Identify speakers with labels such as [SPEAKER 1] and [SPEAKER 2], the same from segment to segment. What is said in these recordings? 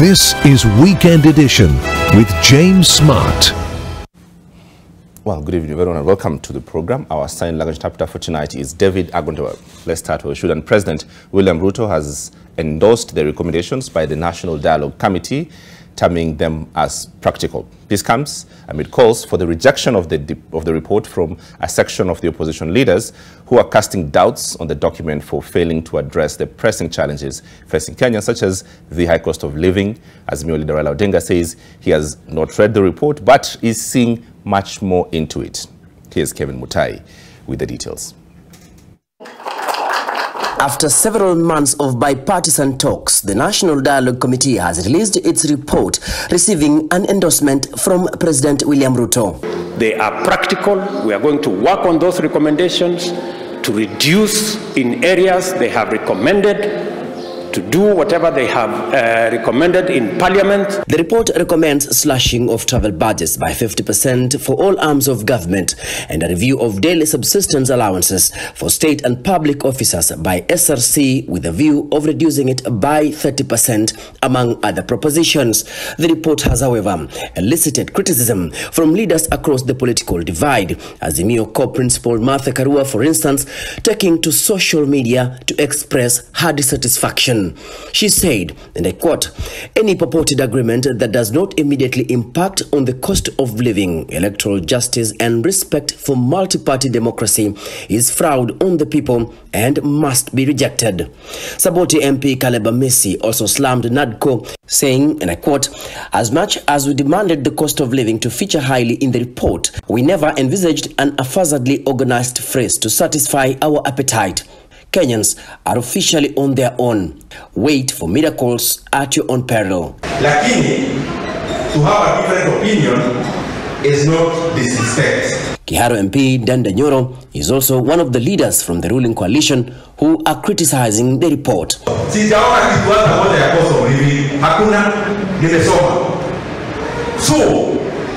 [SPEAKER 1] This is Weekend Edition with James Smart.
[SPEAKER 2] Well, good evening everyone and welcome to the program. Our sign language interpreter for tonight is David Agontewa. Let's start with Sudan. President William Ruto has endorsed the recommendations by the National Dialogue Committee, terming them as practical. This comes amid calls for the rejection of the report from a section of the opposition leaders who are casting doubts on the document for failing to address the pressing challenges facing Kenya, such as the high cost of living. Azimio leader Raila Odinga says he has not read the report but is seeing much more into it. Here's Kevin Mutai with the details.
[SPEAKER 3] After several months of bipartisan talks, the National Dialogue Committee has released its report, receiving an endorsement from President William Ruto.
[SPEAKER 4] They are practical. We are going to work on those recommendations to reduce in areas they have recommended, to do whatever they have recommended in Parliament.
[SPEAKER 3] The report recommends slashing of travel budgets by 50% for all arms of government and a review of daily subsistence allowances for state and public officers by SRC with a view of reducing it by 30%, among other propositions. The report has, however, elicited criticism from leaders across the political divide. Azimio co-principal Martha Karua, for instance, taking to social media to express her dissatisfaction. She said, and I quote, "Any purported agreement that does not immediately impact on the cost of living, electoral justice and respect for multi-party democracy is fraud on the people and must be rejected." Saboti MP Caleb Messi also slammed NADCO, saying, and I quote, "As much as we demanded the cost of living to feature highly in the report, we never envisaged an haphazardly organized phrase to satisfy our appetite. Kenyans are officially on their own. Wait for miracles at your own peril."
[SPEAKER 5] Lakini, to have a different opinion is not disrespect.
[SPEAKER 3] Kiharo MP Danda Nyoro is also one of the leaders from the ruling coalition who are criticizing the report.
[SPEAKER 5] Sijaona kitu hata moja ya cost of living. Hakuna, nimesoma. So,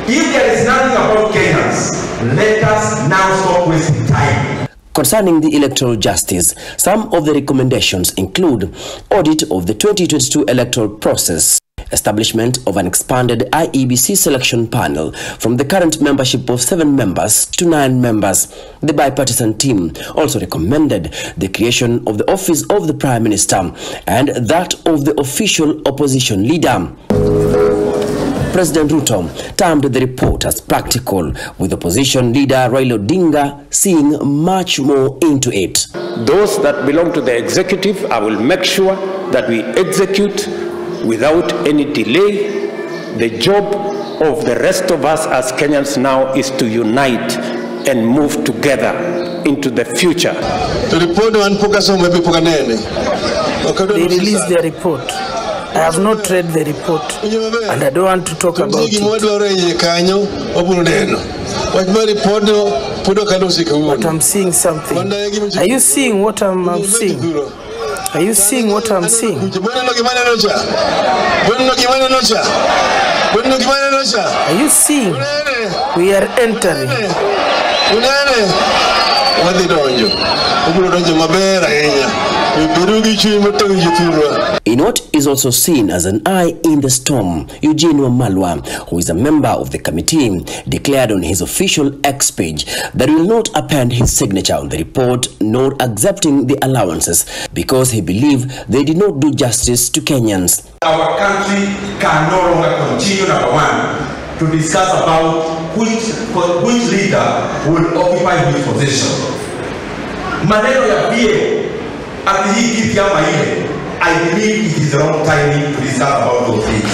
[SPEAKER 5] if there is nothing about Kenyans, let us now stop wasting time.
[SPEAKER 3] Concerning the electoral justice, some of the recommendations include audit of the 2022 electoral process, establishment of an expanded IEBC selection panel from the current membership of 7 members to 9 members. The bipartisan team also recommended the creation of the office of the Prime Minister and that of the official opposition leader. President Ruto termed the report as practical, with opposition leader Raila Odinga seeing much more into it.
[SPEAKER 4] Those that belong to the executive, I will make sure that we execute without any delay. The job of the rest of us as Kenyans now is to unite and move together into the future.
[SPEAKER 6] They
[SPEAKER 7] released their report. I have not read the report and I don't want to talk about it. But I'm seeing something. Are you seeing what I'm seeing? Are you seeing what I'm seeing? Are you seeing? We are entering.
[SPEAKER 3] In what is also seen as an eye in the storm, Eugene Wamalwa, who is a member of the committee, declared on his official X page that he will not append his signature on the report nor accepting the allowances because he believed they did not do justice to Kenyans.
[SPEAKER 5] Our country can no longer continue, number one, to discuss about which leader will occupy which position. Maneno ya PA ati hii kiti ama ile, I believe it is the wrong timing to discuss about those things.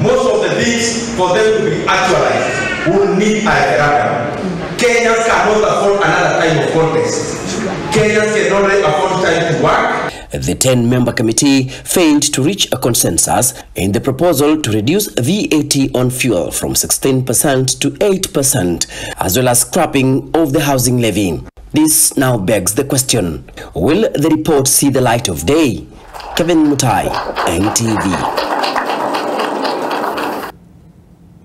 [SPEAKER 5] Most of the things, for them to be actualized, will need a referendum. Kenyans cannot afford another time of contest. Kenyans cannot afford time to work.
[SPEAKER 3] The 10-member committee failed to reach a consensus in the proposal to reduce VAT on fuel from 16% to 8%, as well as scrapping of the housing levy. This now begs the question, will the report see the light of day? Kevin Mutai, NTV.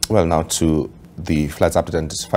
[SPEAKER 2] Well, now to the floods update.